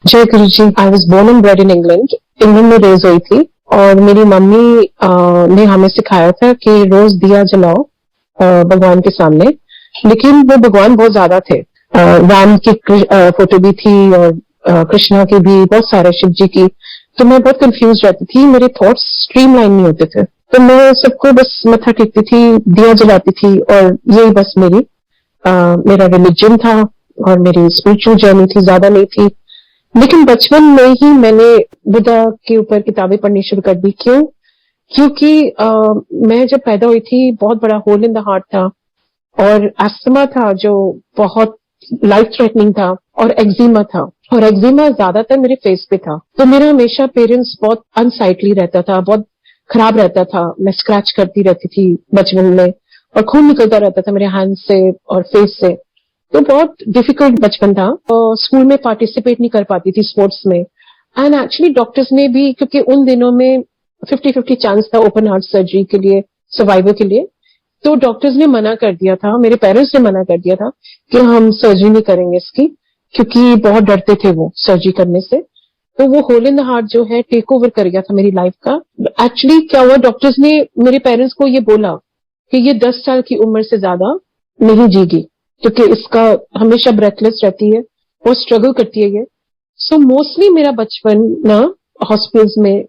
जय गुरु जी। I was born and bred in England. England में रेज हुई थी और मेरी मम्मी ने हमें सिखाया था कि रोज दिया जलाओ भगवान के सामने। लेकिन वो भगवान बहुत ज्यादा थे। राम की फोटो भी थी और कृष्णा की भी, बहुत सारे, शिव जी की। तो मैं बहुत कंफ्यूज रहती थी, मेरे थॉट्स स्ट्रीमलाइन नहीं होते थे। तो मैं सबको बस मत्था टेकती थी, दिया जलाती थी और यही बस मेरा रिलीजन था और मेरी स्पिरिचुअल जर्नी थी, ज्यादा नहीं थी। लेकिन बचपन में ही मैंने बुद्धा के ऊपर किताबें पढ़नी शुरू कर दी। क्यों? क्योंकि मैं जब पैदा हुई थी, बहुत बड़ा होल इन द हार्ट था और एस्थमा था जो बहुत लाइफ थ्रेटनिंग था, और एक्जिमा था, और एक्जिमा ज्यादातर मेरे फेस पे था। तो मेरा हमेशा पेरेंट्स बहुत अनसाइटली रहता था, बहुत खराब रहता था। मैं स्क्रैच करती रहती थी बचपन में और खून निकलता रहता था मेरे हैंड से और फेस से। तो बहुत डिफिकल्ट बचपन था। स्कूल में पार्टिसिपेट नहीं कर पाती थी स्पोर्ट्स में। एंड एक्चुअली डॉक्टर्स ने भी, क्योंकि उन दिनों में 50-50 चांस था ओपन हार्ट सर्जरी के लिए, सर्वाइवल के लिए, तो डॉक्टर्स ने मना कर दिया था, मेरे पेरेंट्स ने मना कर दिया था कि हम सर्जरी नहीं करेंगे इसकी, क्योंकि बहुत डरते थे वो सर्जरी करने से। तो वो होल इन द हार्ट जो है टेक ओवर कर गया था मेरी लाइफ का। एक्चुअली क्या हुआ, डॉक्टर्स ने मेरे पेरेंट्स को ये बोला कि ये 10 साल की उम्र से ज्यादा नहीं जीगी, क्योंकि इसका हमेशा ब्रेथलेस रहती है, वो स्ट्रगल करती है ये। सो मोस्टली मेरा बचपन ना हॉस्पिटल्स में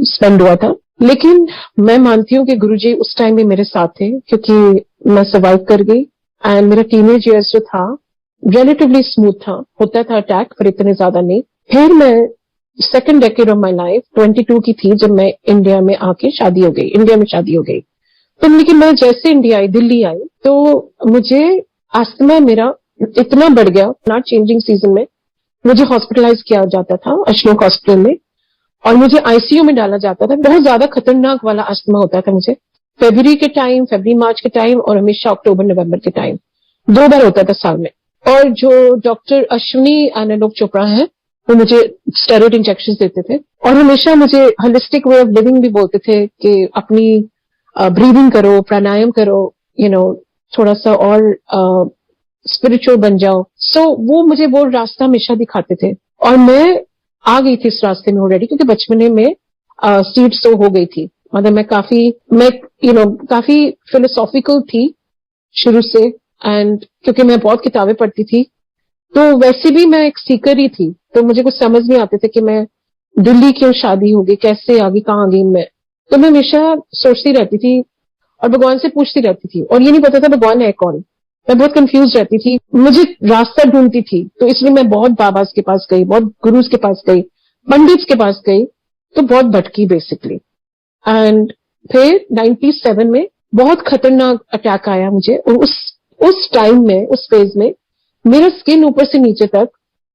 स्पेंड हुआ था। लेकिन मैं मानती हूँ कि गुरुजी उस टाइम भी मेरे साथ थे, क्योंकि मैं सर्वाइव कर गई। एंड मेरा टीनेज ईयर्स जो था रिलेटिवली स्मूथ था, होता था अटैक पर इतने ज्यादा नहीं। फिर मैं second decade of my life 22 की थी जब मैं इंडिया में आके शादी हो गई, इंडिया में शादी हो गई। तो लेकिन मैं जैसे इंडिया आई, दिल्ली आई, तो मुझे अस्थमा मेरा इतना बढ़ गया, नॉट चेंजिंग सीजन में मुझे हॉस्पिटलाइज किया जाता था अशोक हॉस्पिटल में, और मुझे आईसीयू में डाला जाता था। बहुत ज्यादा खतरनाक वाला अस्थमा होता था मुझे, फेब्रुवरी के टाइम, फेब्रुवरी मार्च के टाइम, और हमेशा अक्टूबर नवंबर के टाइम, 2 बार होता था साल में। और जो डॉक्टर अश्विनी आनंद चोपड़ा है, वो मुझे स्टेरॉइड इंजेक्शन देते थे और हमेशा मुझे होलिस्टिक वे ऑफ लिविंग भी बोलते थे कि अपनी ब्रीदिंग करो, प्राणायाम करो, थोड़ा सा और स्पिरिचुअल बन जाओ। सो वो मुझे वो रास्ता हमेशा दिखाते थे और मैं आ गई थी इस रास्ते में ऑलरेडी, क्योंकि बचपने में सीड सो हो गई थी। मतलब काफी फिलोसॉफिकल थी शुरू से। एंड क्योंकि मैं बहुत किताबें पढ़ती थी, तो वैसे भी मैं एक सीकर ही थी, तो मुझे कुछ समझ नहीं आते थे कि मैं दिल्ली क्यों शादी होगी, कैसे आ गई, कहाँ आ गई मैं। तो मैं हमेशा सोचती रहती थी और भगवान से पूछती रहती थी, और ये नहीं पता था भगवान है कौन। मैं बहुत कंफ्यूज रहती थी, मुझे रास्ता ढूंढती थी। तो इसलिए मैं बहुत बाबाज के पास गई, बहुत गुरुज के पास गई, पंडित के पास गई, तो बहुत भटकी बेसिकली। एंड फिर 97 में बहुत खतरनाक अटैक आया मुझे, और उस टाइम में, उस फेज में मेरा स्किन ऊपर से नीचे तक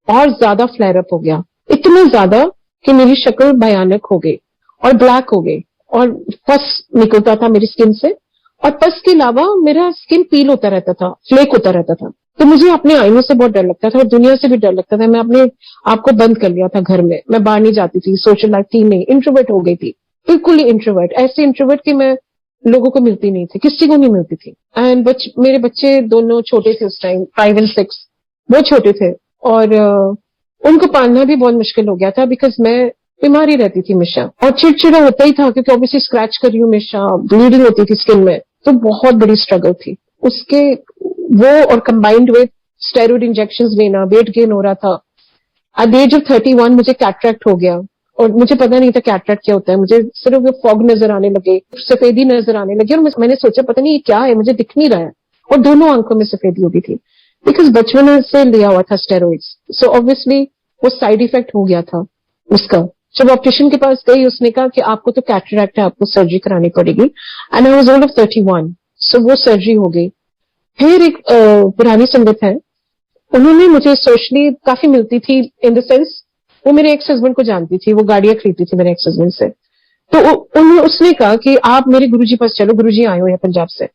और ज्यादा फ्लेयर अप हो गया, इतना ज्यादा कि मेरी शक्ल भयानक हो गई और ब्लैक हो गई, और पस निकलता था मेरी स्किन से, और पस के अलावा मेरा स्किन पील होता रहता था, फ्लेक होता रहता था। तो मुझे अपने आईनों से बहुत डर लगता था और दुनिया से भी डर लगता था। मैं अपने आप को बंद कर लिया था घर में, मैं बाहर नहीं जाती थी, सोशल लाइफ थी नहीं, इंट्रोवर्ट हो गई थी, बिल्कुल ही इंट्रोवर्ट, ऐसे इंट्रोवर्ट कि मैं लोगों को मिलती नहीं थी, किसी को नहीं मिलती थी। एंड मेरे बच्चे दोनों छोटे थे उस टाइम, 5 और 6, बहुत छोटे थे, और उनको पालना भी बहुत मुश्किल हो गया था, बिकॉज मैं बीमारी रहती थी हमेशा, और चिड़चिड़ा होता ही था, क्योंकि ऑब्वियसली स्क्रैच कर रही हूँ हमेशा, ब्लीडिंग होती थी स्किन में, तो बहुत बड़ी स्ट्रगल थी उसके। वो और कंबाइंड विद स्टेरॉइड इंजेक्शन लेना, वेट गेन हो रहा था। एट द एज ऑफ 31 मुझे कैटरेक्ट हो गया, और मुझे पता नहीं था कैटरेक्ट क्या होता है। मुझे सिर्फ वो फॉग नजर आने लगे, सफेदी नजर आने लगी, और मैंने सोचा पता नहीं ये क्या है, मुझे दिख नहीं रहा है, और दोनों आंखों में सफेदी हो गई थी, बिकॉज बचपन से लिया हुआ था स्टेरॉइड्स। सो ऑब्वियसली वो साइड इफेक्ट हो गया था उसका। जब ऑप्टिशियन के पास गई, उसने कहा कि आपको तो कैटरेक्ट है, आपको सर्जरी करानी पड़ेगी। And I was old of 31, सो वो सर्जरी हो गई। फिर एक पुरानी संगत है, उन्होंने मुझे सोशली काफी मिलती थी, इन द सेंस वो मेरे एक्स हस्बैंड को जानती थी, वो गाड़ियां खरीदती थी मेरे एक्स हस्बैंड से। तो उसने कहा कि आप मेरे गुरुजी पास चलो, गुरुजी आए हुए हैं पंजाब से।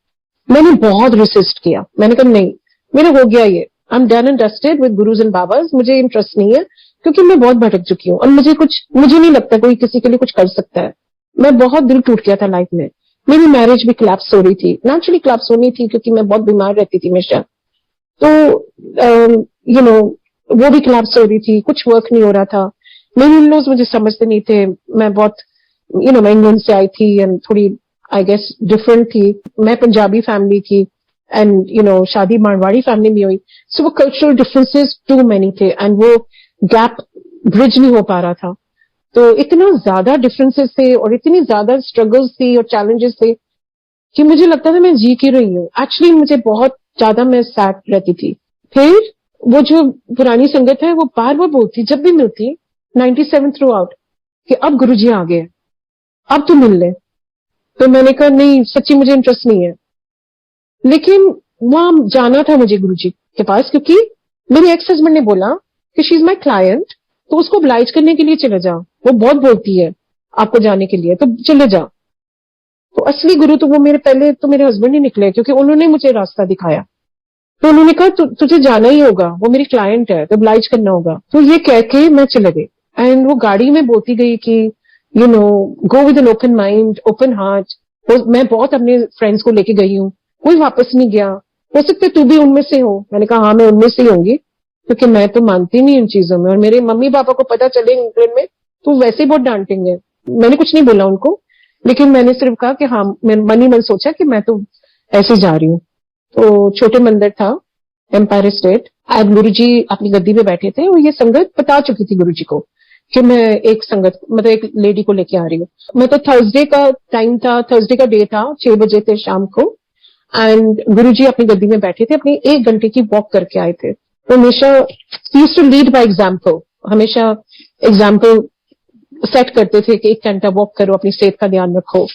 मैंने बहुत रिसिस्ट किया, मैंने कहा नहीं, मेरा हो गया ये, I am done and dusted with gurus and babas, मुझे इंटरेस्ट नहीं है, क्योंकि मैं बहुत भटक चुकी हूँ और मुझे नहीं लगता कोई किसी के लिए कुछ कर सकता है। मैं बहुत दिल टूट गया था लाइफ में, मेरी मैरिज भी क्लैप्स हो रही थी, नेचुरली क्लैप्स होनी थी, क्योंकि मैं बहुत बीमार रहती थी हमेशा। तो वो भी क्लैप्स हो रही थी, कुछ वर्क नहीं हो रहा था। मेरे इन लॉज मुझे समझते नहीं थे। मैं बहुत मैं इंग्लैंड से आई थी एंड थोड़ी आई गेस डिफरेंट थी। मैं पंजाबी फैमिली की एंड शादी मारवाड़ी फैमिली में हुई। सो वो कल्चरल डिफरेंसेस टू मैनी थे एंड वो गैप ब्रिज नहीं हो पा रहा था। तो इतना ज्यादा डिफरेंसेस थे और इतनी ज्यादा स्ट्रगल्स थी और चैलेंजेस थे कि मुझे लगता था मैं जी की रही हूँ। एक्चुअली मुझे बहुत ज्यादा मैं सैड रहती थी। फिर वो जो पुरानी संगत है वो बार बार बोलती जब भी मिलती 97 थ्रू आउट कि अब गुरुजी आ गए, अब तो मिल ले। तो मैंने कहा नहीं, सच्ची मुझे इंटरेस्ट नहीं है। लेकिन वहां जाना था मुझे गुरुजी के पास क्योंकि मेरे एक्स हस्बैंड ने बोला कि शी इज माई क्लाइंट, तो उसको oblige करने के लिए चले जाओ, वो बहुत बोलती है आपको जाने के लिए, तो चले जाओ। तो असली गुरु तो वो मेरे पहले तो मेरे हस्बैंड ही निकले क्योंकि उन्होंने मुझे रास्ता दिखाया। तो उन्होंने कहा तुझे जाना ही होगा, वो मेरी क्लाइंट है तो oblige करना होगा। तो ये कह के मैं चले गई एंड वो गाड़ी में बोलती गई कि go with an open mind, open heart. मैं बहुत अपने फ्रेंड्स को लेके गई हूँ, कोई वापस नहीं गया। हो सकता है तू भी उनमें से हो। मैंने कहा हाँ मैं उनमें से ही होंगी क्योंकि मैं तो मानती नहीं इन चीजों में, और मेरे मम्मी पापा को पता चले इंग्लैंड में तो वैसे ही बहुत डांटेंगे। मैंने कुछ नहीं बोला उनको, लेकिन मैंने सिर्फ कहा कि हाँ, मैं मन ही मन सोचा कि मैं तो ऐसे जा रही हूँ। तो छोटे मंदिर था, एम्पायर स्टेट। आज गुरु जी अपनी गद्दी पे बैठे थे और ये संगत बता चुकी थी गुरु जी को कि मैं एक संगत मतलब एक लेडी को लेके आ रही हूँ। मैं तो थर्सडे का टाइम था, थर्सडे का डे था, 6 बजे थे शाम को। एंड गुरु जी अपनी गद्दी में बैठे थे, अपनी 1 घंटे की वॉक करके आए थे। तो हमेशा used to lead by example, हमेशा एग्जाम्पल सेट करते थे कि 1 घंटा वॉक करो, अपनी सेहत का ध्यान रखो।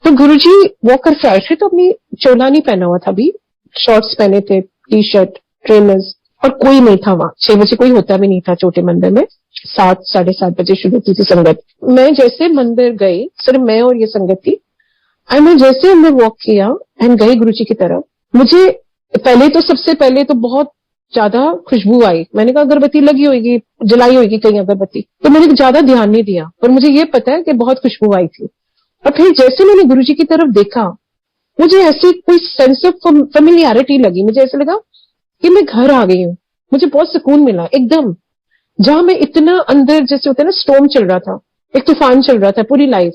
तो गुरुजी वॉक करके आए थे तो अपनी चोला नहीं पहना हुआ था, अभी शॉर्ट्स पहने थे, टी शर्ट, ट्रेनर्स, और कोई नहीं था वहां। 6 बजे कोई होता भी नहीं था छोटे मंदिर में। 7 7:30 बजे शुरू होती थी संगत। मैं जैसे मंदिर गई, सिर्फ मैं और ये संगत थी, एंड मैं जैसे अंदर वॉक किया एंड गई गुरुजी की तरफ, मुझे पहले तो सबसे पहले तो बहुत ज्यादा खुशबू आई। मैंने कहा अगरबत्ती लगी होगी, जलाई होगी कहीं अगरबत्ती, तो मैंने ज्यादा ध्यान नहीं दिया, पर मुझे ये पता है कि बहुत खुशबू आई थी। और फिर जैसे मैंने गुरुजी की तरफ देखा, मुझे ऐसी कोई सेंस ऑफ फेमिलियरिटी लगी। मुझे ऐसा लगा कि मैं घर आ गई हूँ। मुझे बहुत सुकून मिला एकदम। जहां मैं इतना अंदर, जैसे होता है ना, स्टॉर्म चल रहा था, एक तूफान चल रहा था पूरी लाइफ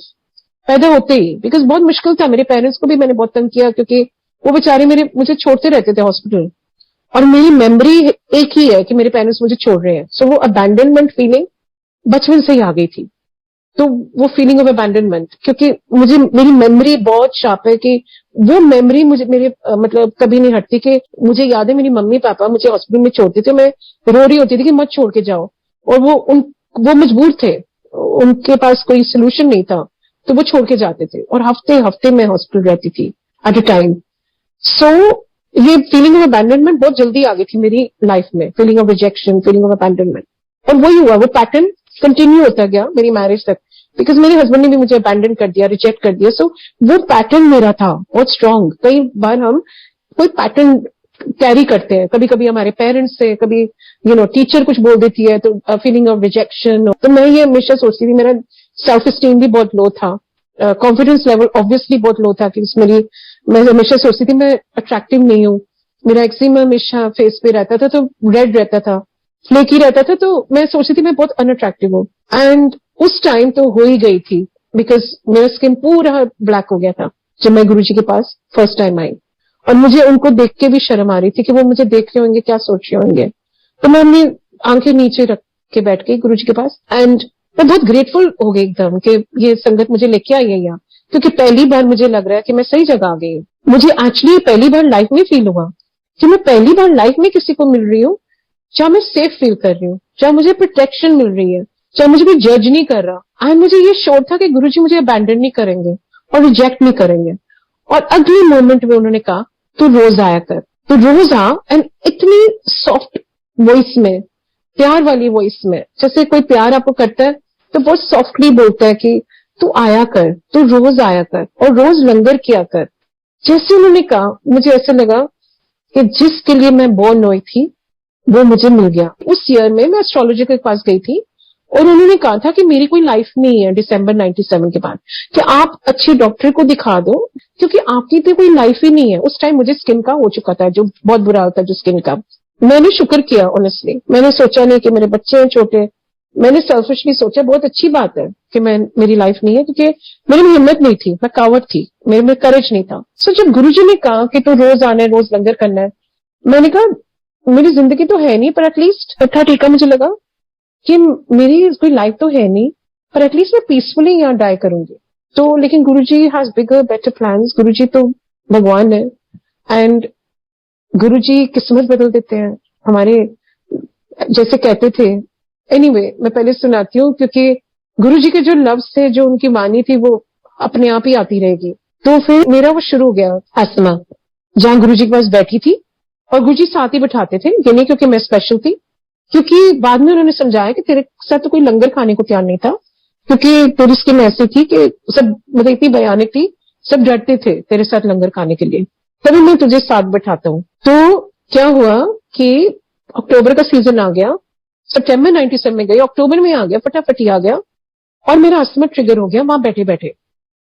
पैदा होते ही, बिकॉज बहुत मुश्किल था। मेरे पेरेंट्स को भी मैंने बहुत तंग किया क्योंकि वो बेचारे मुझे छोड़ते रहते थे हॉस्पिटल, और मेरी मेमोरी एक ही है कि मेरे पेरेंट्स मुझे छोड़ रहे हैं। सो वो अबैंडनमेंट फीलिंग बचपन से ही आ गई थी। तो वो फीलिंग ऑफ अबैंडनमेंट, क्योंकि मुझे मेरी मेमोरी बहुत शार्प है कि वो मेमोरी मुझे मेरे मतलब कभी नहीं हटती। कि मुझे याद है मेरी मम्मी पापा मुझे हॉस्पिटल में छोड़ते थे, मैं रो रही होती थी कि मत छोड़ के जाओ, और वो मजबूर थे, उनके पास कोई सोल्यूशन नहीं था, तो वो छोड़ के जाते थे, और हफ्ते हफ्ते में हॉस्पिटल रहती थी एट अ टाइम। सो ये फीलिंग ऑफ अबैंडनमेंट बहुत जल्दी आ गई थी मेरी लाइफ में, feeling of rejection, feeling of abandonment. और वही हुआ, वो पैटर्न कंटिन्यू होता गया मेरी मैरिज तक, बिकॉज मेरे हस्बैंड ने भी मुझे अबैंडन कर दिया, रिजेक्ट कर दिया। सो वो पैटर्न मेरा था बहुत स्ट्रांग। कई बार हम कोई पैटर्न कैरी करते हैं, कभी कभी हमारे पेरेंट्स से, कभी टीचर कुछ बोल देती है तो फीलिंग ऑफ रिजेक्शन। तो मैं ये हमेशा सोचती थी, मेरा सेल्फ स्टीम भी बहुत लो था, कॉन्फिडेंस लेवल ऑब्वियसली बहुत लो था कि मैं हमेशा सोचती थी मैं अट्रैक्टिव नहीं हूँ। मेरा एक्जिमा हमेशा फेस पे रहता था, तो रेड रहता था, फ्लेकी रहता था, तो मैं सोचती थी मैं बहुत अनअट्रैक्टिव हूँ। एंड उस टाइम तो हो ही गई थी, बिकॉज मेरा स्किन पूरा ब्लैक हो गया था जब मैं गुरुजी के पास फर्स्ट टाइम आई। और मुझे उनको देख के भी शर्म आ रही थी कि वो मुझे देख रहे होंगे, क्या सोच रहे होंगे। तो मैं अपनी आंखें नीचे रख के बैठ गई गुरुजी के पास, एंड मैं बहुत ग्रेटफुल हो गई एकदम कि ये संगत मुझे लेके आई है यहाँ, क्योंकि पहली बार मुझे लग रहा है कि मैं सही जगह आ गई हूँ। मुझे एक्चुअली पहली बार लाइफ में फील हुआ कि मैं पहली बार लाइफ में किसी को मिल रही हूँ जहां मैं सेफ फील कर रही हूँ, जहां मुझे प्रोटेक्शन मिल रही है, जहां मुझे कोई जज नहीं कर रहा। एंड मुझे ये श्योर था कि गुरुजी मुझे अबैंडन नहीं करेंगे और रिजेक्ट नहीं करेंगे। और अगले मोमेंट में उन्होंने कहा तू रोज आया कर, तू रोज आ। एंड इतनी सॉफ्ट वॉइस में, प्यार वाली वॉइस में, जैसे कोई प्यार आपको करता है तो बहुत सॉफ्टली बोलता है कि तू आया कर, तू रोज आया कर और रोज लंगर किया कर। जैसे उन्होंने कहा, मुझे ऐसा लगा कि जिसके लिए मैं बोर्न हुई थी वो मुझे मिल गया। उस ईयर में मैं एस्ट्रोलॉजर के पास गई थी और उन्होंने कहा था कि मेरी कोई लाइफ नहीं है दिसंबर 97 के बाद, कि आप अच्छे डॉक्टर को दिखा दो क्योंकि आपकी तो कोई लाइफ ही नहीं है। उस टाइम मुझे स्किन का हो चुका था, जो बहुत बुरा होता है जो स्किन का, मैंने शुक्र किया ऑनेस्टली, मैंने सोचा नहीं कि मेरे बच्चे हैं छोटे, मैंने सेल्फिशली सोचा बहुत अच्छी बात है कि मैं मेरी लाइफ नहीं है, क्योंकि मेरी में हिम्मत नहीं थी, मैं कावत थी, मेरे में करेज नहीं था। सो जब गुरुजी ने कहा कि तू रोज आना है, रोज लंगर करना है, मैंने कहा मेरी जिंदगी तो है नहीं, पर एटलीस्ट मत्था टेका, मुझे लगा कि मेरी कोई लाइफ तो है नहीं, पर एटलीस्ट मैं पीसफुली यहाँ डाई करूंगी। तो लेकिन गुरुजी हैज बिगर बेटर प्लान्स, गुरुजी तो भगवान है, एंड गुरुजी किस्मत बदल देते हैं हमारे, जैसे कहते थे। एनीवे मैं पहले सुनाती हूँ, क्योंकि गुरुजी के जो लफ्ज थे, जो उनकी वाणी थी, वो अपने आप ही आती रहेगी। तो फिर मेरा वो शुरू हो गया अस्थमा, जहां गुरुजी के पास बैठी थी, और गुरुजी साथ ही बैठाते थे, ये नहीं क्योंकि मैं स्पेशल थी, क्योंकि बाद में उन्होंने समझाया कि तेरे साथ तो कोई लंगर खाने को तैयार नहीं था, क्योंकि तेरी स्किन ऐसी थी कि सब, मतलब इतनी भयानक थी, सब डरते थे तेरे साथ लंगर खाने के लिए, तभी मैं तुझे साथ बैठाता हूँ। तो क्या हुआ कि अक्टूबर का सीजन आ गया, सितंबर 97 में गई, अक्टूबर में आ गया, फटाफट ही आ गया, और मेरा अस्थमा ट्रिगर हो गया वहां बैठे बैठे,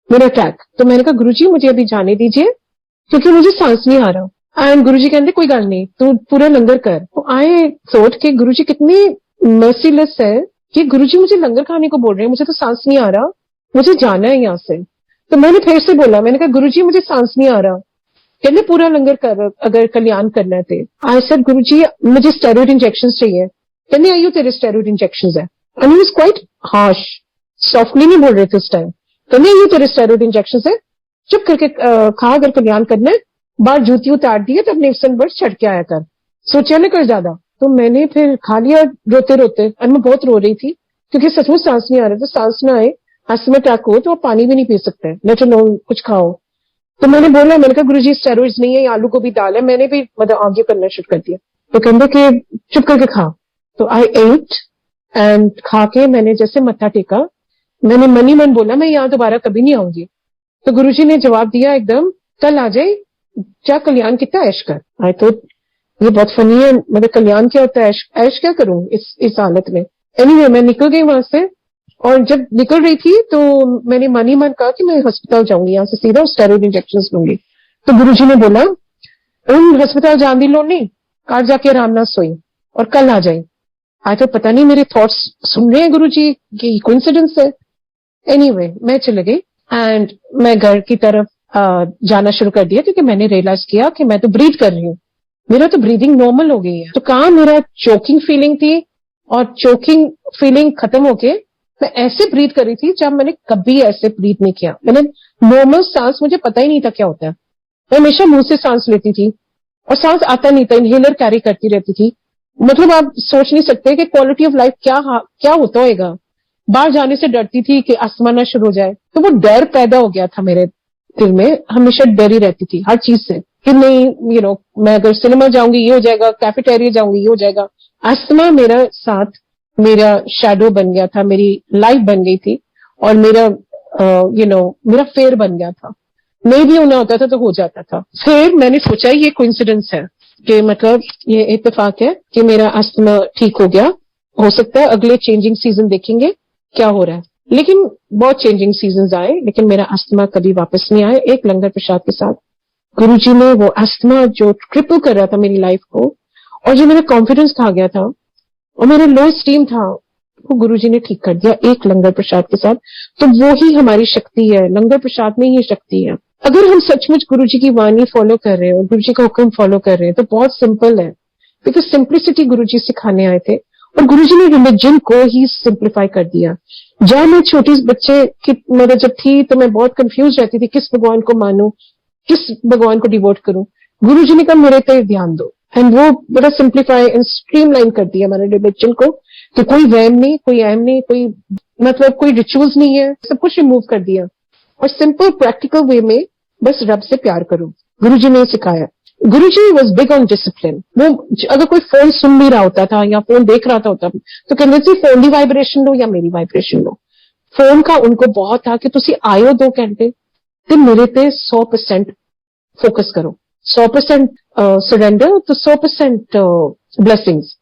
मेरा अटैक। तो मैंने कहा गुरुजी मुझे अभी जाने दीजिए, क्योंकि मुझे सांस नहीं आ रहा। एंड गुरुजी कहते कोई गल नहीं, तू पूरा लंगर कर। तो आई थॉट कि गुरुजी कितनी मर्सीलेस है कि गुरुजी मुझे लंगर खाने को बोल रहे हैं, मुझे तो सांस नहीं आ रहा, मुझे जाना है यहाँ से। तो मैंने फिर से बोला, मैंने कहा गुरुजी मुझे सांस नहीं आ रहा, कहने पूरा लंगर कर अगर कल्याण करना है। आई सेड गुरुजी मुझे स्टेरॉइड इंजेक्शन चाहिए, कहने आइयो तेरे स्टेरॉइड इंजेक्शन है। And he was quite harsh, softly नहीं बोल रहे थे उस टाइम, कहने आइयो तेरे स्टेरॉइड इंजेक्शन है, चुप करके खा, अगर कल्याण करना है, बाहर जूती उतार दी है तो अपने सनबर्ड छड़ के आया कर, सोचा न कर ज्यादा। तो मैंने फिर खा लिया रोते रोते, और मैं बहुत रो रही थी, क्योंकि सचमुच सांस नहीं आ रहा था। सांस ना आए, अस्थमा अटैक हो तो आप पानी भी नहीं पी सकते, लेट अलोन कुछ खाओ। तो मैंने बोला, मैंने कहा गुरुजी स्टेरॉइड्स नहीं है, आलू गोभी दाल है, मैंने भी मतलब आगे करना शुरू कर दिया। तो कहते कि चुप करके खा। तो आई एट, एंड खा के मैंने जैसे मत्था टेका, मैंने मन ही मन बोला मैं यहाँ दोबारा कभी नहीं आऊंगी। तो गुरुजी ने जवाब दिया एकदम, कल आ जाए, क्या कल्याण कितना ऐश कर। आई तो ये बहुत फनी है, मतलब कल्याण क्या होता है, ऐश क्या करूं इस हालत में। एनीवे मैं निकल गई वहां से, और जब निकल रही थी तो मैंने मन ही मन कहा कि मैं हॉस्पिटल जाऊंगी, यहाँ से सीधा स्टेरॉइड इंजेक्शन लूंगी। तो गुरुजी ने बोला उन हॉस्पिटल जान दी लोड़ नहीं, कार जाके आराम ना सोई और कल आ जाए। आज तो पता नहीं मेरे थॉट्स सुन रहे हैं गुरुजी की कोइंसिडेंस है। एनीवे मैं चले गई, एंड मैं घर की तरफ जाना शुरू कर दिया, क्योंकि मैंने रियलाइज किया कि मैं तो ब्रीथ कर रही हूँ, मेरा तो ब्रीदिंग नॉर्मल हो गई है। तो कहाँ मेरा चोकिंग फीलिंग थी, और चोकिंग फीलिंग खत्म होके मैं ऐसे ब्रीथ कर रही थी जब मैंने कभी ऐसे ब्रीथ नहीं किया। मैंने नॉर्मल सांस, मुझे पता ही नहीं था क्या होता है, मैं हमेशा मुंह से सांस लेती थी और सांस आता नहीं था, इनहेलर कैरी करती रहती थी। मतलब आप सोच नहीं सकते कि क्वालिटी ऑफ लाइफ क्या होता होगा। बाहर जाने से डरती थी कि अस्थमा ना शुरू हो जाए, तो वो डर पैदा हो गया था मेरे दिल में, हमेशा डरी रहती थी हर चीज से कि नहीं मैं अगर सिनेमा जाऊंगी ये हो जाएगा, कैफेटेरिया जाऊंगी ये हो जाएगा। अस्थमा मेरा साथ, मेरा शैडो बन गया था, मेरी लाइफ बन गई थी, और मेरा मेरा फेर बन गया था। नहीं भी होना होता था तो हो जाता था। फिर मैंने सोचा ये कोइंसिडेंस है कि मतलब ये इत्तेफाक है कि मेरा अस्थमा ठीक हो गया, हो सकता है अगले चेंजिंग सीजन देखेंगे क्या हो रहा है। लेकिन बहुत चेंजिंग सीजन आए, लेकिन मेरा अस्थमा कभी वापस नहीं आया। एक लंगर प्रसाद के साथ गुरुजी ने वो अस्थमा जो ट्रिपल कर रहा था मेरी लाइफ को, और जो मेरा कॉन्फिडेंस खा गया था और मेरा लो स्टीम था, वो गुरुजी ने ठीक कर दिया एक लंगर प्रसाद के साथ। तो वो ही हमारी शक्ति है, लंगर प्रसाद में ही शक्ति है। अगर हम सचमुच गुरुजी की वाणी फॉलो कर रहे हैं और गुरुजी का हुक्म फॉलो कर रहे हैं तो बहुत सिंपल है, बिकॉज सिंप्लिसिटी गुरुजी सिखाने आए थे, और गुरुजी ने रिलीजन को ही सिंप्लीफाई कर दिया। जब मैं छोटी बच्चे की मतलब जब थी तो मैं बहुत कंफ्यूज रहती थी, किस भगवान को मानूं, किस भगवान को डिवोट करूं। गुरुजी ने कहा मेरे पे ध्यान दो, एंड वो बड़ा सिंप्लीफाई एंड स्ट्रीमलाइन कर दिया हमारे रिलीजन को, कि कोई वहम नहीं, कोई अहम नहीं, कोई मतलब कोई रिचुअल्स नहीं है, सब कुछ रिमूव कर दिया, और सिंपल प्रैक्टिकल वे में बस रब से प्यार करो। गुरुजी ने सिखाया। गुरुजी वॉज बिग ऑन डिसिप्लिन। वो अगर कोई फोन सुन भी रहा होता था या फोन देख रहा था तो कहते थे फोन की वाइब्रेशन लो या मेरी वाइब्रेशन लो। फोन का उनको बहुत था कि तुसी आयो 2 घंटे ते मेरे पे 100% फोकस करो, 100% सरेंडर, तो 100% ब्लेसिंग्स।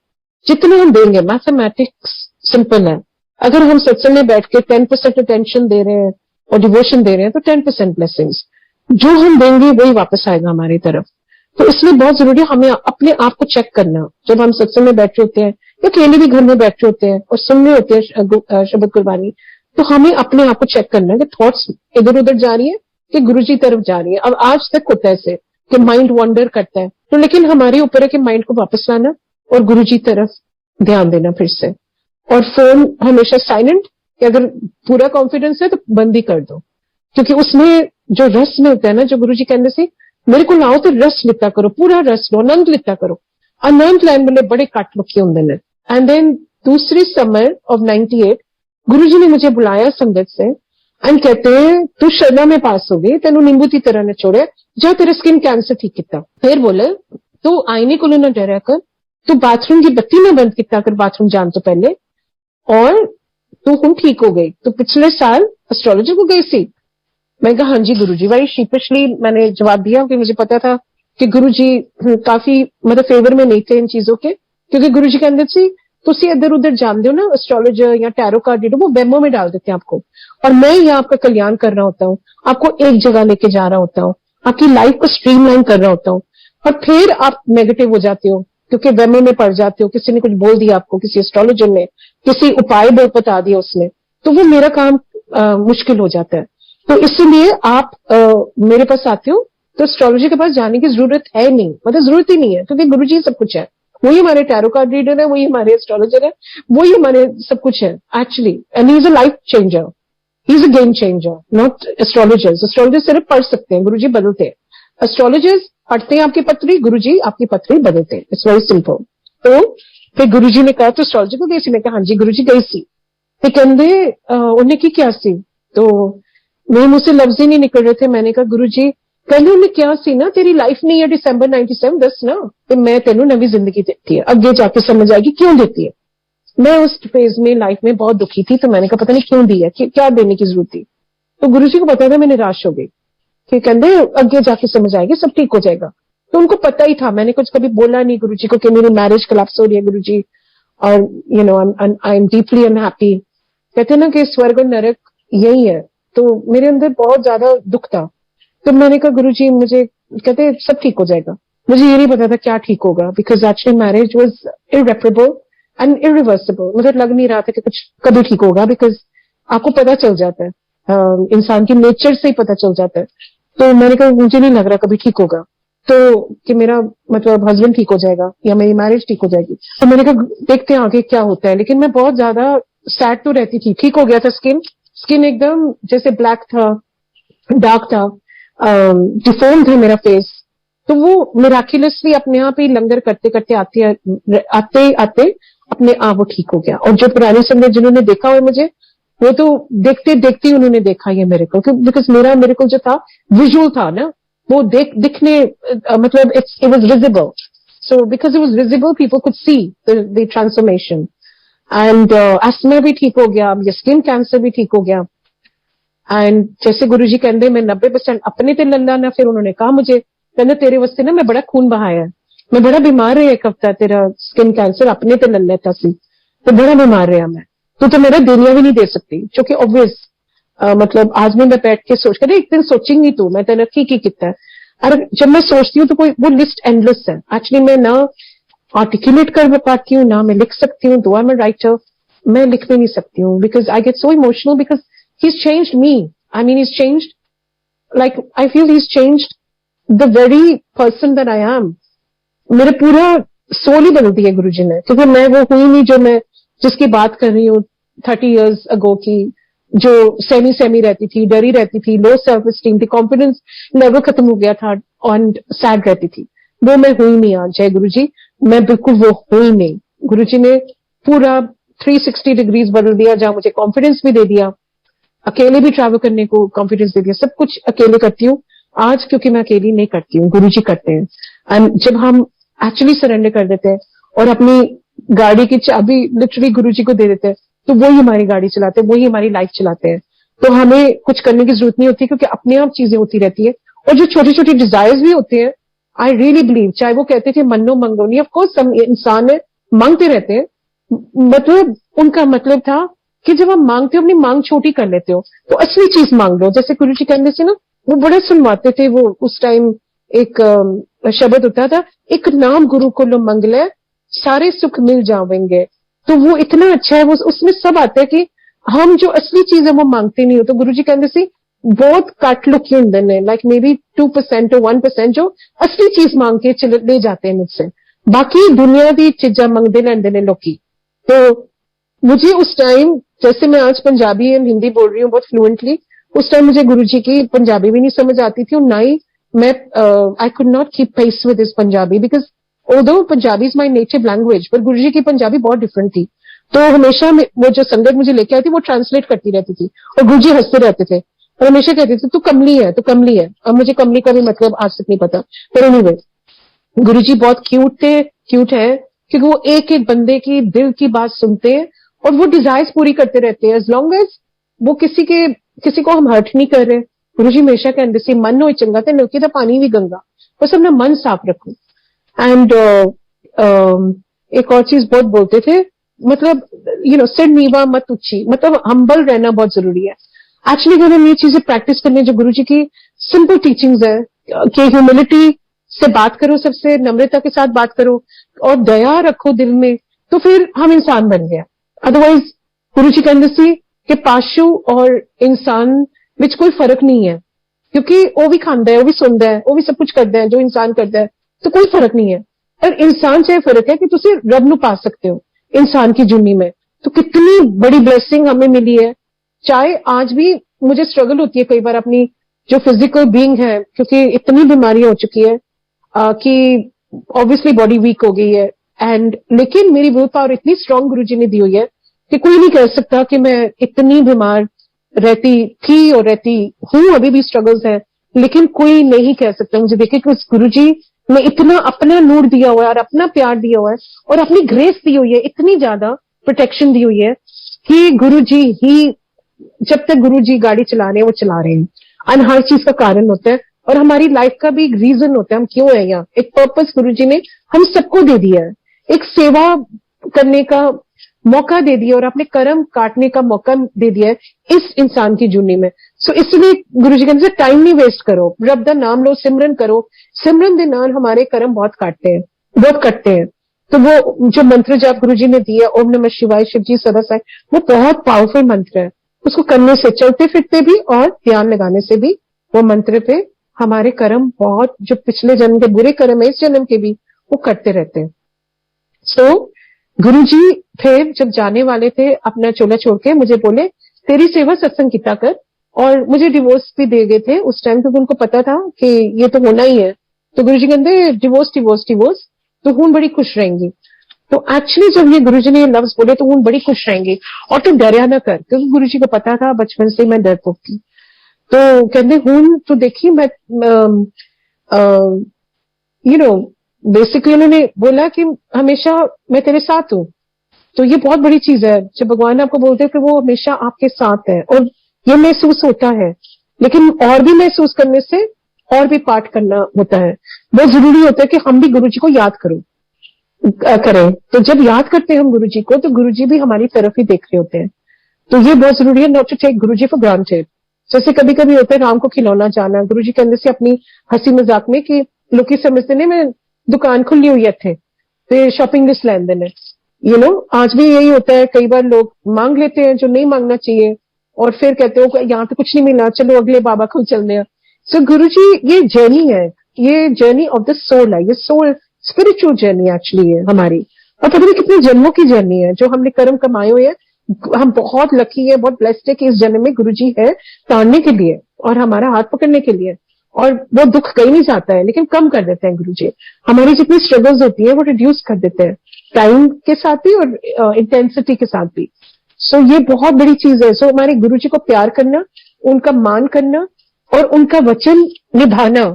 जितने हम देंगे, मैथमेटिक्स सिंपल है, अगर हम सत्संग में बैठ के 10% अटेंशन दे रहे हैं और डिवोशन दे रहे हैं तो 10% ब्लेसिंग्स, जो हम देंगे वही वापस आएगा हमारी तरफ। तो इसलिए बहुत जरूरी है हमें अपने आप को चेक करना। जब हम सत्संग में बैठे होते हैं या अकेले भी घर में बैठे होते हैं और सुन रहे होते हैं शब्द कुर्बानी, तो हमें अपने आप को चेक करना है कि थॉट्स इधर उधर जा रही है कि गुरु जी तरफ जा रही है। अब आज तक होता है ऐसे कि माइंड वॉन्डर करता है, तो लेकिन हमारे ऊपर है कि माइंड को वापस लाना और गुरु जी तरफ ध्यान देना फिर से। और फोन हमेशा साइलेंट, अगर पूरा कॉन्फिडेंस है तो बंद ही कर दो, क्योंकि उसमें जो रस में होता है ना, जो गुरु जी कहने से मेरे को लाओ तो रस लिता करो, पूरा रस लो, आनंद लिता करो। आनंद लैन वाले बड़े कट लुके होंगे ने। एंड देन दूसरी समर ऑफ 98 गुरु जी ने मुझे बुलाया संगत से एंड कहते हैं तू शर्मा में पास हो गई, तेनू नींबू की तरह ने छोड़े, जा तेरा स्किन कैंसर ठीक किता। फिर बोले तू आईने को ना डरिया कर, तू बाथरूम की बत्ती ना बंद किया कर बाथरूम जाने तो पहले, और तू हूं ठीक हो गई। तो पिछले साल एस्ट्रोलॉजर को गई सी? मैं कहा हाँ जी गुरुजी। बड़ी शीपिशली मैंने जवाब दिया कि मुझे पता था कि गुरुजी काफी मतलब फेवर में नहीं थे इन चीजों के, क्योंकि गुरुजी कहते सी तुसी इधर उधर जानते हो ना एस्ट्रोलॉजर या टैरो कार्ड रीडर, वो वेमो में डाल देते हैं आपको, और मैं यहाँ आपका कल्याण कर रहा होता हूँ, आपको एक जगह लेके जा रहा होता हूँ, आपकी लाइफ को स्ट्रीमलाइन कर रहा होता हूँ, और फिर आप नेगेटिव हो जाते हो क्योंकि वेमो में पड़ जाते हो, किसी ने कुछ बोल दिया आपको, किसी एस्ट्रोलॉजर ने किसी उपाय बता दिया उसने, तो वो मेरा काम मुश्किल हो जाता है। तो इसलिए आप मेरे पास आते हो तो एस्ट्रोलॉजी के पास जाने की जरूरत है नहीं, मतलब जरूरत ही नहीं है, क्योंकि गुरुजी सब कुछ है। वही हमारे टैरो कार्ड रीडर है, वही हमारे एस्ट्रोलॉजर है, वही हमारे सब कुछ है actually. And he is a life changer, he is a game changer, not astrologers. Astrologers सिर्फ पढ़ सकते हैं, गुरुजी बदलते हैं। एस्ट्रोलॉजर्स पढ़ते हैं आपकी पत्री, गुरुजी आपकी पत्री बदलते हैं। It's very simple. तो फिर गुरुजी ने कहा तो एस्ट्रोलॉजी को गई सी? मैं कहा हाँ जी गुरुजी गई सी। तो कहते उन्हें की क्या सी? तो मेरे मुंह से लफ्ज ही नहीं निकल रहे थे। मैंने कहा गुरुजी कहने उन्हें क्या सी ना, तेरी लाइफ नहीं है दिसंबर 97, दस ना, तो मैं तेनू नवी जिंदगी देती है, अगे जाके समझ आएगी क्यों देती है। मैं उस फेज में लाइफ में बहुत दुखी थी, तो मैंने कहा पता नहीं क्यों दी है, क्या देने की जरूरत थी। तो गुरुजी को पता था मैं निराश हो गई कि कहते अगे जाके समझ आएगी, सब ठीक हो जाएगा। तो उनको पता ही था, मैंने कुछ कभी बोला नहीं गुरुजी को कि मेरी मैरिज कोलैप्स हो रही है गुरुजी, और you know I am deeply unhappy. कहते ना कि स्वर्ग और नरक यही है, तो मेरे अंदर बहुत ज्यादा दुख था। तो मैंने कहा गुरुजी मुझे, कहते सब ठीक हो जाएगा। मुझे ये नहीं पता था क्या ठीक होगा, because actually marriage was irreparable and irreversible. मुझे लग नहीं रहा था कि कुछ कभी ठीक होगा, बिकॉज आपको पता चल जाता है, इंसान की नेचर से ही पता चल जाता है। तो मैंने कहा मुझे नहीं लग रहा कभी ठीक होगा, तो कि मेरा मतलब हस्बैंड ठीक हो जाएगा या मेरी मैरिज ठीक हो जाएगी। तो मैंने कहा देखते हैं आगे क्या होता है। लेकिन मैं बहुत ज्यादा सैड तो रहती थी। ठीक हो गया था स्किन एकदम जैसे ब्लैक था, डार्क था, डिफॉर्म था मेरा फेस। तो वो मिराक्युलसली अपने आप ही लंगर करते करते आते अपने आप वो ठीक हो गया। और जो पुराने समय जिन्होंने देखा हुआ मुझे, वो तो देखते देखते ही उन्होंने देखा ये मेरे को, बिकॉज मेरा मेरे को जो था विजुअल था ना, वो दिखने मतलब it was visible. So because it was visible people could see the transformation. And asthma भी ठीक हो गया, ये स्किन कैंसर भी ठीक हो गया। एंड जैसे गुरुजी कहते मैं 90% अपने ते लल्ला ना, फिर उन्होंने कहा मुझे कहते तेरे वास्ते ना मैं बड़ा खून बहाया है, मैं बड़ा बीमार रहा एक हफ्ता, तेरा स्किन कैंसर अपने ते लल्ला था सी, तो बड़ा बीमार रहा मैं, तो मेरा देनिया भी नहीं दे सकती। क्योंकि ऑब्वियस मतलब आज में मैं बैठ के सोच कर एक दिन सोचेंगी तो मैं तेना की किता है। और जब मैं सोचती हूँ तो कोई वो लिस्ट एंडलेस है। एक्चुअली मैं ना आर्टिकुलेट कर पाती हूँ, ना मैं लिख सकती हूँ, दो आई एम राइटर, मैं लिख भी नहीं सकती हूँ, because I get so emotional, because he's changed me. I mean, he's changed, like, I feel he's changed the very person that I am. मेरे पूरा सोल ही बदल दिया गुरुजी ने, क्योंकि मैं वो हुई नहीं जो मैं जिसकी बात कर रही हूँ 30 years ago की, जो सेमी रहती थी, डरी रहती थी, लो सेल्फ एस्टीम थी, कॉन्फिडेंस लेवल खत्म हो गया था और सैड रहती थी। वो मैं हुई नहीं आज, जय गुरुजी, मैं बिल्कुल वो हुई नहीं। गुरुजी ने पूरा 360 डिग्रीज बदल दिया, जहां मुझे कॉन्फिडेंस भी दे दिया, अकेले भी ट्रैवल करने को कॉन्फिडेंस दे दिया, सब कुछ अकेले करती हूँ आज, क्योंकि मैं अकेली नहीं करती हूँ, गुरुजी करते हैं। एंड जब हम एक्चुअली सरेंडर कर देते हैं और अपनी गाड़ी की चाबी लिटरली गुरुजी को दे देते हैं, तो वही हमारी गाड़ी चलाते हैं, वही हमारी लाइफ चलाते हैं। तो हमें कुछ करने की जरूरत नहीं होती, क्योंकि अपने आप चीजें होती रहती है। और जो छोटी छोटी डिजायर्स भी होते हैं, आई रियली बिलीव, चाहे वो कहते थे मन्नो मंगो नहीं, ऑफकोर्स हम इंसान है, मांगते रहते हैं, मतलब उनका मतलब था कि जब आप मांगते हो अपनी मांग छोटी कर लेते हो, तो असली चीज मांग लो। जैसे गुरुजी कहने से ना, वो बड़े सुनवाते थे, वो उस टाइम एक शब्द होता था, एक नाम गुरु को लो मंगले सारे सुख मिल जावेंगे। तो वो इतना अच्छा है, वो उसमें सब आता है कि हम जो असली चीज है वो मांगते नहीं हो। तो गुरु जी कहते सी बहुत घट लुकी होंगे ने, लाइक मे बी 2% और 1% जो असली चीज मांग के चले ले जाते हैं मुझसे, बाकी दुनिया की चीजा मंगते लेंदे ने लोकी। तो मुझे उस टाइम, जैसे मैं आज पंजाबी एंड हिंदी बोल रही हूँ बहुत फ्लुएंटली, उस टाइम मुझे गुरुजी की पंजाबी भी नहीं समझ आती थी, और ना ही मैं I could not keep pace with this Punjabi, because although Punjabi is my native language, पर गुरुजी की पंजाबी बहुत डिफरेंट थी। तो हमेशा वो जो संगत मुझे लेके आई थी वो ट्रांसलेट करती रहती थी, और गुरुजी हंसते रहते थे और हमेशा कहते थे तू कमली है, तू कमली है। अब मुझे कमली का भी मतलब आज तक नहीं पता, पर एनीवे गुरुजी बहुत क्यूट है, क्योंकि वो एक एक बंदे की दिल की बात सुनते हैं और वो डिजायर्स पूरी करते रहते हैं, एज लॉन्ग एज वो किसी को हम हर्ट नहीं कर रहे। गुरुजी हमेशा कहते सी मन हो चंगा ते नलके दा पानी भी गंगा, बस अपना मन साफ रखो। एंड एक और चीज बहुत बोलते थे, मतलब सिर नीवा मत ऊंची, मतलब हम्बल रहना बहुत जरूरी है। एक्चुअली अगर हम ये चीजें प्रैक्टिस करने, जो गुरुजी की सिंपल टीचिंग्स है कि ह्यूमिलिटी से बात करो, सबसे नम्रता के साथ बात करो और दया रखो दिल में, तो फिर हम इंसान बन गया। अदरवाइज गुरुजी कहते सी कि पाशु और इंसान विच कोई फर्क नहीं है, क्योंकि वो भी खांदा है, वो भी सुनता है, वो भी सब कुछ करता है जो इंसान करता है, तो कोई फर्क नहीं है। पर इंसान से फर्क है कि तुसी रब नू पा सकते हो इंसान की जुनी में। तो कितनी बड़ी ब्लेसिंग हमें मिली है। चाहे आज भी मुझे स्ट्रगल होती है कई बार अपनी जो फिजिकल बीइंग है, क्योंकि इतनी बीमारियां हो चुकी है कि ऑब्वियसली बॉडी वीक हो गई है, एंड लेकिन मेरी विल पावर इतनी स्ट्रांग गुरुजी ने दी हुई है कि कोई नहीं कह सकता कि मैं इतनी बीमार रहती थी और रहती हूं, अभी भी स्ट्रगल्स है, लेकिन कोई नहीं कह सकता मुझे देखे कि उस गुरुजी ने इतना अपना नूर दिया हुआ है और अपना प्यार दिया हुआ है और अपनी ग्रेस दी हुई है, इतनी ज्यादा प्रोटेक्शन दी हुई है कि गुरुजी ही, जब तक गुरुजी गाड़ी चला रहे हैं वो चला रहे हैं, और हर चीज का कारण होता है और हमारी लाइफ का भी एक रीजन होता है हम क्यों है यहाँ। एक पर्पस गुरुजी ने हम सबको दे दिया है, एक सेवा करने का मौका दे दिया और अपने कर्म काटने का मौका दे दिया है इस इंसान की जूनी में। सो इसलिए गुरुजी कहते हैं टाइम नहीं वेस्ट करो, रब दा नाम लो, सिमरन करो, सिमरन दे नाल हमारे कर्म बहुत काटते हैं, बहुत कटते हैं। तो वो जो मंत्र जाप गुरुजी ने दिया, ओम नमः शिवाय, शिव जी सदा साई, वो बहुत पावरफुल मंत्र है। उसको करने से, चलते फिरते भी और ध्यान लगाने से भी, वो मंत्र पे हमारे कर्म बहुत, जो पिछले जन्म के बुरे कर्म है इस जन्म के भी, वो करते रहते हैं। सो गुरुजी फिर जब जाने वाले थे अपना चोला छोड़ के, मुझे बोले तेरी सेवा सत्संग किता कर, और मुझे डिवोर्स भी दे गए थे उस टाइम, क्योंकि उनको पता था कि ये तो होना ही है। तो गुरुजी कहते डिवोर्स डिवोर्स डिवोर्स, तो हूं बड़ी खुश रहेंगी। तो एक्चुअली जब ये गुरुजी ने ये लफ्ज बोले तो हूं बड़ी खुश रहेंगी, और तो डरिया ना कर, क्योंकि गुरुजी को पता था बचपन से मैं डरपोक थी। तो कहते हूं तो देखिए मैं बेसिकली उन्होंने बोला कि हमेशा मैं तेरे साथ हूं। तो ये बहुत बड़ी चीज है जब भगवान आपको बोलते हैं कि वो हमेशा आपके साथ है, और ये महसूस होता है, लेकिन और भी महसूस करने से और भी पाठ करना होता है। बहुत जरूरी होता है कि हम भी गुरुजी को याद करें। तो जब याद करते हैं हम गुरुजी को, तो गुरुजी भी हमारी तरफ ही देख रहे होते हैं। तो ये बहुत जरूरी है, not to take Guruji for granted. जैसे कभी कभी होता है राम को खिलौना जाना, गुरुजी कहते से अपनी हंसी मजाक में कि लोग समझते ने मैं दुकान खुली हुई है थे, तो शॉपिंग लिस्ट लैन देने, आज भी यही होता है। कई बार लोग मांग लेते हैं जो नहीं मांगना चाहिए, और फिर कहते हो यहाँ तो कुछ नहीं मिला, चलो अगले बाबा को चलते हैं। सो गुरुजी ये जर्नी है, ये जर्नी ऑफ द सोल है, ये सोल स्पिरिचुअल जर्नी एक्चुअली है हमारी, और पता नहीं कितने जन्मों की जर्नी है जो हमने कर्म कमाए हुए हैं। हम बहुत लकी है, बहुत ब्लेस्ड है कि इस जन्म में गुरुजी है तारने के लिए और हमारा हाथ पकड़ने के लिए, और वो दुख कहीं नहीं जाता है, लेकिन कम कर देते हैं गुरुजी। हमारी जितनी स्ट्रगल्स होती है वो रिड्यूस कर देते हैं, टाइम के साथ भी और इंटेंसिटी के साथ भी। सो ये बहुत बड़ी चीज है। सो हमारे गुरुजी को प्यार करना, उनका मान करना और उनका वचन निभाना,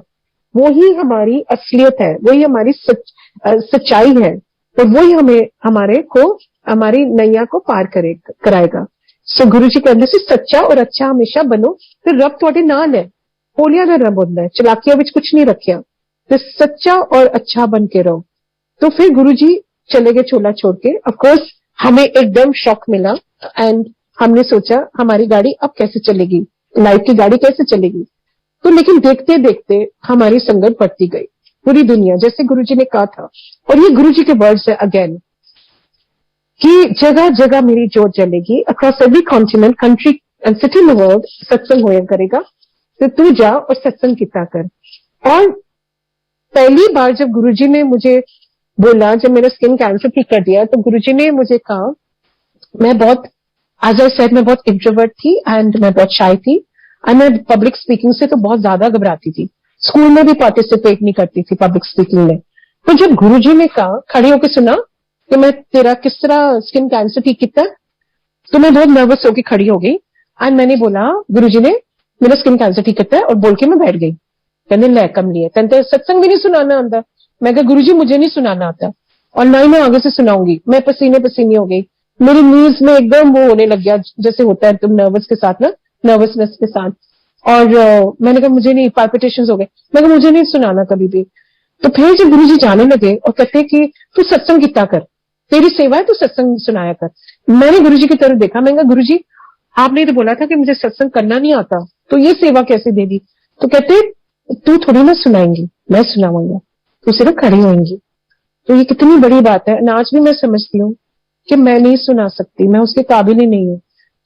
वो ही हमारी असलियत है, वही हमारी सच्चाई है, और वही हमारी नैया को पार कराएगा। सो गुरुजी कहते से सच्चा और अच्छा हमेशा बनो, फिर रब तुहाडे नाल है। होलिया का रब होता है, चलाकिया विच कुछ नहीं रखिया, तो सच्चा और अच्छा बन के रहो। तो फिर गुरुजी चले गए चोला छोड़ के। ऑफकोर्स हमें एकदम शॉक मिला, एंड हमने सोचा हमारी गाड़ी अब कैसे चलेगी, लाइफ की गाड़ी कैसे चलेगी। तो लेकिन देखते देखते हमारी संगत बढ़ती गई, पूरी दुनिया, जैसे गुरुजी ने कहा था, और ये गुरुजी के वर्ड्स है अगेन, कि जगह जगह मेरी जोत जलेगी, across every continent, country and city in the world सत्संग होया करेगा, तो तू जा और सत्संग किया कर। और पहली बार जब गुरुजी ने मुझे बोला, जब मेरा स्किन कैंसर ठीक कर दिया, तो गुरुजी ने मुझे कहा, मैं बहुत, एज आई सेड, मैं बहुत इंट्रोवर्ट थी एंड मैं बहुत शाय थी, एंड मैं पब्लिक स्पीकिंग से तो बहुत ज्यादा घबराती थी, स्कूल में भी पार्टिसिपेट नहीं करती थी पब्लिक स्पीकिंग में। तो जब गुरुजी ने कहा, खड़े होकर सुना कि मैं तेरा किस तरह स्किन कैंसर ठीक किया, तो मैं बहुत नर्वस होकर खड़ी हो गई एंड मैंने बोला, गुरुजी ने मेरा स्किन कैंसर ठीक किया है, और बोल के मैं बैठ गई। कहने लै कमली है, तेन सत्संग भी नहीं सुनाना आता। मैं कहा गुरुजी मुझे नहीं सुनाना आता, और ना ही मैं आगे से सुनाऊंगी। मैं पसीने पसीने हो गई, मेरी नीज में एकदम वो होने लग गया, जैसे होता है तुम नर्वस के साथ ना, नर्वसनेस के साथ। और मैंने कहा मुझे नहीं, पाल्पिटेशंस हो गए। मैं कहा मुझे नहीं सुनाना कभी भी। तो फिर जब गुरुजी जाने लगे और कहते कि तू सत्संग कितना कर, तेरी सेवा है, तू सत्संग सुनाया कर। मैंने गुरुजी की तरफ देखा, मैंने कहा गुरुजी आपने तो बोला था कि मुझे सत्संग करना नहीं आता, तो ये सेवा कैसे दे दी? तो कहते तू थोड़ी ना सुनाएंगी, मैं सुनाऊंगा, तू सिर्फ खड़ी होंगी। तो ये कितनी बड़ी बात है। आज भी मैं समझती हूँ कि मैं नहीं सुना सकती, मैं उसके काबिल ही नहीं हूँ।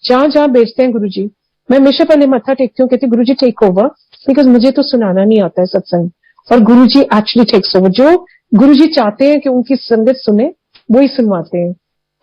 जहां जहां बेचते हैं गुरुजी, मैं हमेशा पहले मत्था टेकती हूँ, कहती गुरुजी टेक ओवर, बिकॉज मुझे तो सुनाना नहीं आता है सत्संग, और गुरुजी एक्चुअली टेक्स ओवर। जो गुरुजी चाहते हैं कि उनकी संगत सुने, वो ही सुनवाते हैं।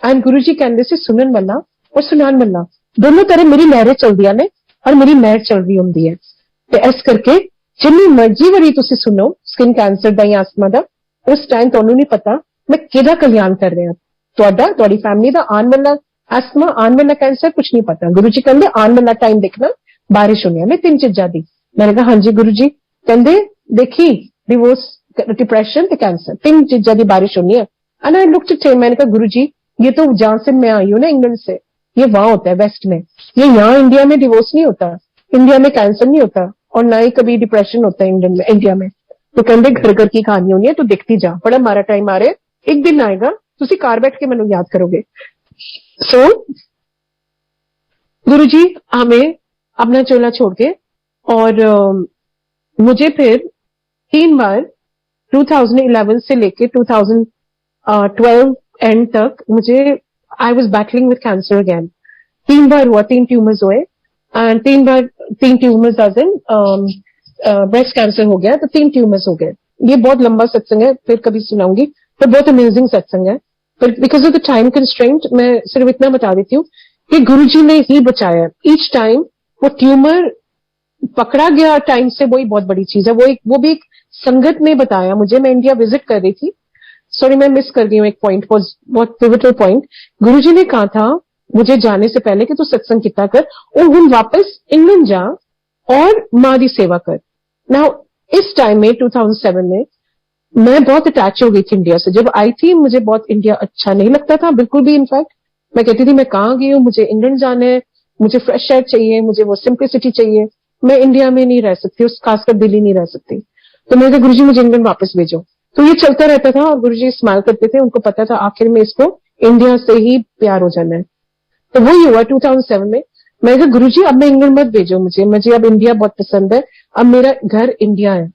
एंड गुरुजी कहते से सुनन वाला और सुनान वाला दोनों तरह मेरी लहरें चल दिया ने, और मेरी महर चल रही होंगी है। तो इस करके जिन्नी मर्जी वारी तुसी सुनो स्किन कैंसर दा या अस्थमा दा, उस टाइम तुहानू नहीं पता मैं किहदा कल्याण कर रहा, तुहाडा, तुहाडी फैमिली दा आने वाला अस्थमा, आने वाला कैंसर, कुछ नहीं पता। गुरु जी कहते आने वाला टाइम देखना, बारिश होनी है तीन चीजा दी। मैंने कहा हाँ जी गुरु जी। कहते देखी डिवोर्स, डिप्रेशन ते कैंसर, तीन चीजा की बारिश होनी है। And I looked at him, मैंने कहा गुरु जी ये तो जहां से मैं आई हूं ना, इंग्लैंड से, ये वहां होता है वेस्ट में, ये यहाँ इंडिया में डिवोर्स नहीं होता, इंडिया में कैंसर नहीं होता, और ना ही कभी डिप्रेशन होता है इंडियन में, इंडिया में। तो कहते घर घर की कहानी होनी है, तो देखती जा, बड़ा हमारा टाइम आ रहा है, एक दिन आएगा तुसी कार बैठ के मैनू याद करोगे। सो गुरु जी हमें अपना चोला छोड़ के, और मुझे फिर 3 बार 2011 से लेके 2012 एंड तक मुझे, I was battling with cancer again. 3 बार हुआ, 3 ट्यूमर्स हुए, एंड 3 बार 3 tumours as in breast cancer हो गया, तो 3 ट्यूमर्स हो गए। ये बहुत लंबा सत्संग है, फिर कभी सुनाऊंगी, पर बहुत अमेजिंग सत्संग है। पर because of the time constraint मैं सिर्फ इतना बता देती हूँ कि गुरुजी ने ही बचाया। ईच टाइम वो ट्यूमर पकड़ा गया टाइम से, वही बहुत बड़ी चीज है। वो भी एक संगत ने बताया मुझे, मैं इंडिया विजिट कर रही थी, सॉरी मैं मिस कर गई हूँ एक पॉइंट, बहुत पिवटल पॉइंट। गुरुजी ने कहा था मुझे जाने से पहले कि तू सत्संग कितना कर और हम वापस इंग्लैंड जा और मां की सेवा कर। नाउ इस टाइम में 2007 में मैं बहुत अटैच हो गई थी इंडिया से। जब आई थी मुझे बहुत इंडिया अच्छा नहीं लगता था बिल्कुल भी। इनफैक्ट मैं कहती थी मैं कहाँ गई हूँ, मुझे इंग्लैंड जाना है, मुझे फ्रेश एयर चाहिए, मुझे वो सिंप्लिसिटी चाहिए, मैं इंडिया में नहीं रह सकती, उस खासकर दिल्ली नहीं रह सकती। तो मैंने कहा गुरुजी मुझे इंग्लैंड वापस भेजो। तो ये चलता रहता था और गुरुजी स्माइल करते थे, उनको पता था आखिर में इसको इंडिया से ही प्यार हो जाना है। तो वही हुआ 2007 में। मैं कहा गुरुजी अब मैं इंग्लैंड मत भेजो मुझे अब इंडिया बहुत पसंद है, अब मेरा घर इंडिया है।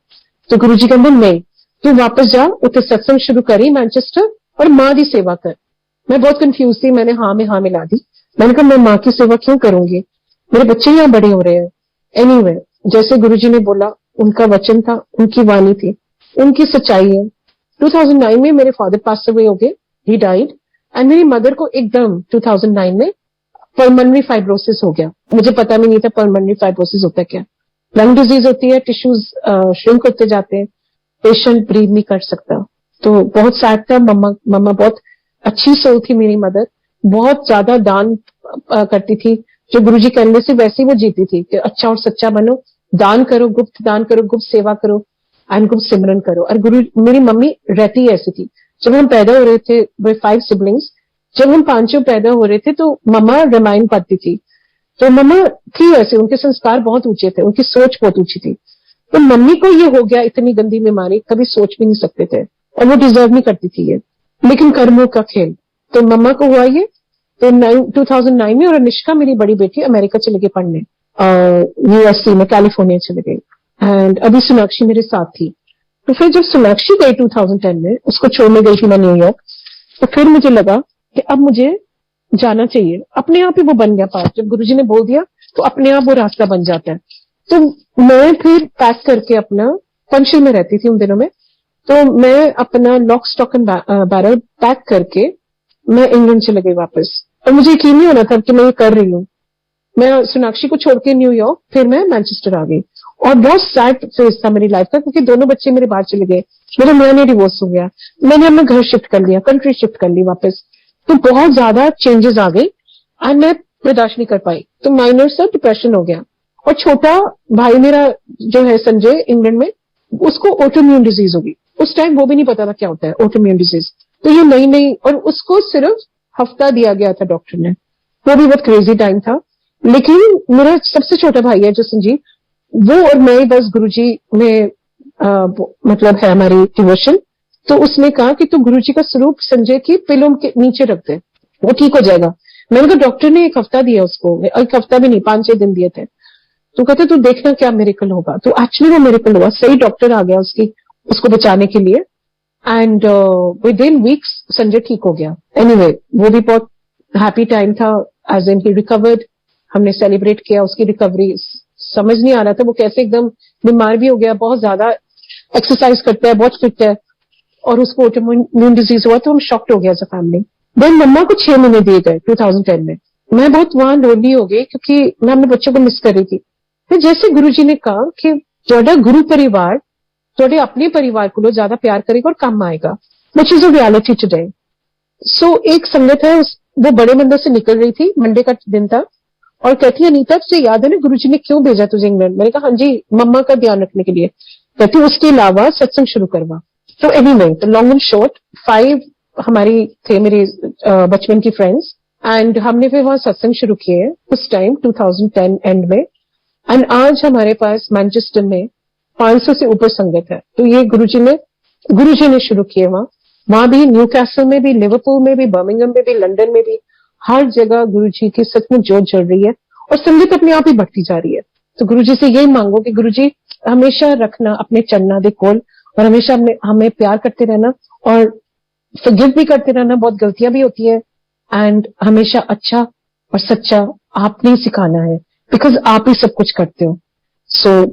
तो गुरुजी कहते नहीं, तू वापस जा, उसे सत्संग शुरू करी मैनचेस्टर और मां की सेवा कर। मैं बहुत कंफ्यूज थी, मैंने हाँ में हाँ मिला दी। मैंने कहा मैं मां की सेवा क्यों करूंगी, मेरे बच्चे यहाँ बड़े हो रहे हैं। एनीवे जैसे गुरुजी ने बोला, उनका वचन था, उनकी वाणी थी, उनकी सच्चाई है। 2009 में मेरे फादर पास अवे हो गए, ही डाइड, एंड मेरी मदर को एकदम 2009 में पल्मोनरी फाइब्रोसिस हो गया। मुझे पता भी नहीं था पल्मोनरी फाइब्रोसिस होता है क्या। लंग डिजीज होती है, टिश्यूज श्रिंक होते जाते हैं, पेशेंट ब्रीथ नहीं कर सकता। तो बहुत सैड था। मम्मा बहुत अच्छी सोल थी मेरी मदर, बहुत ज्यादा दान करती थी, जो गुरुजी कहने से वैसे ही वो जीती थी कि अच्छा और सच्चा बनो, दान करो, गुप्त सेवा करो एंड गुप्त सिमरन करो। और मेरी मम्मी रहती ऐसी थी। जब हम पैदा हो रहे थे, वे 5 सिबलिंग्स, जब हम 5 पैदा हो रहे थे तो मम्मा रामायण पढ़ती थी। तो मम्मा थी ऐसे, उनके संस्कार बहुत ऊंचे थे, उनकी सोच बहुत ऊंची थी। तो मम्मी को ये हो गया, इतनी गंदी बीमारी, कभी सोच भी नहीं सकते थे, और वो डिजर्व नहीं करती थी ये, लेकिन कर्मों का खेल। तो मम्मा को हुआ ये, तो 2009 में, और अनिष्का मेरी बड़ी बेटी अमेरिका चले गई पढ़ने, यूएससी में, कैलिफोर्निया चले गई। एंड अभी सोनाक्षी मेरे साथ थी। तो फिर जब सोनाक्षी गई 2010 में, उसको छोड़ने गई थी मैं न्यूयॉर्क, तो फिर मुझे लगा कि अब मुझे जाना चाहिए। अपने आप ही वो बन गया पास, जब गुरुजी ने बोल दिया तो अपने आप वो रास्ता बन जाता है। तो मैं फिर पैक करके अपना, पंचशील में रहती थी उन दिनों में, तो मैं अपना lock stock and barrel pack करके मैं इंग्लैंड चले गई वापस। और मुझे यकीन नहीं हो रहा था कि मैं ये कर रही हूँ। मैं सोनाक्षी को छोड़ के न्यूयॉर्क, फिर मैं मैनचेस्टर आ गई। और बहुत सैड फेज था मेरी लाइफ का, क्योंकि दोनों बच्चे मेरे बाहर चले गए, मेरा नया डिवोर्स हो गया, मैंने अपना घर शिफ्ट कर लिया, कंट्री शिफ्ट कर ली वापस। तो बहुत ज्यादा चेंजेस आ गई और मैं बर्दाश्त नहीं कर पाई, तो माइनर सा डिप्रेशन हो गया। और छोटा भाई मेरा जो है संजय, इंग्लैंड में, उसको ऑटोइम्यून डिजीज होगी। उस टाइम वो भी नहीं पता था क्या होता है ऑटोइम्यून डिजीज, तो ये नई नई, और उसको सिर्फ हफ्ता दिया गया था डॉक्टर ने। वो भी बहुत क्रेजी टाइम था। लेकिन मेरा सबसे छोटा भाई है जो संजीव, वो और मैं बस गुरुजी में मतलब है हमारी डिवोशन। तो उसने कहा कि तू गुरुजी का स्वरूप संजय की पिलों के नीचे रख दे, वो ठीक हो जाएगा। मैंने कहा डॉक्टर ने एक हफ्ता दिया उसको, एक हफ्ता भी नहीं, 5-6 दिन दिए थे। तो कहते तू देखना क्या मेरेकल होगा। तो एक्चुअली वो मेरेकल हुआ, सही डॉक्टर आ गया उसको बचाने के लिए। And with in weeks Sanjay ठीक हो गया। एनीवे वो भी बहुत हैप्पी टाइम था, एज इन ही रिकवर्ड। हमने सेलिब्रेट किया उसकी रिकवरी। समझ नहीं आ रहा था वो कैसे एकदम बीमार भी हो गया, बहुत ज्यादा एक्सरसाइज करता है, बहुत फिट है, और उसको ऑटोइम्यून डिजीज हुआ, तो हम शॉक्ड हो गया एज अ फैमिली। देन मम्मा को 6 महीने दिए गए 2010 में। मैं बहुत वहां लोनली हो गई, क्योंकि मैं अपने बच्चों को मिस कर रही थी। फिर जैसे गुरुजी ने कहा कि थोड़ा गुरु परिवार थोड़े अपने परिवार को ज्यादा प्यार करेगा और काम आएगा, which is a reality today. So एक संगत है, वो बड़े मंदिर से निकल रही थी, मंडे का दिन था, और कहती है अनीता तुझे याद है ना गुरुजी ने क्यों भेजा तुझे इंग्लैंड। मैंने कहा हाँ जी, मम्मा का ध्यान रखने के लिए। कहती उसके अलावा सत्संग शुरू करवा। तो एनीवे लॉन्ग एंड शॉर्ट 5 हमारी थे मेरे बचपन की फ्रेंड्स, एंड हमने फिर वहां सत्संग शुरू किए उस टाइम 2010 एंड में। एंड आज हमारे पास मैनचेस्टर में 500 से ऊपर संगत है। तो ये गुरुजी ने शुरू किए वहां भी, न्यू कैसल में भी, लिवरपूल में भी, बर्मिंघम में भी, लंदन में भी, हर जगह गुरुजी की सचमुच जोत जल रही है, और संगत अपने आप ही बढ़ती जा रही है। तो गुरुजी से यही मांगो कि गुरुजी हमेशा रखना अपने चन्ना दे कोल, और हमेशा हमें प्यार करते रहना, और फॉरगिव भी करते रहना, बहुत गलतियां भी होती है, एंड हमेशा अच्छा और सच्चा आपने ही सिखाना है, बिकॉज आप ही सब कुछ करते हो। सो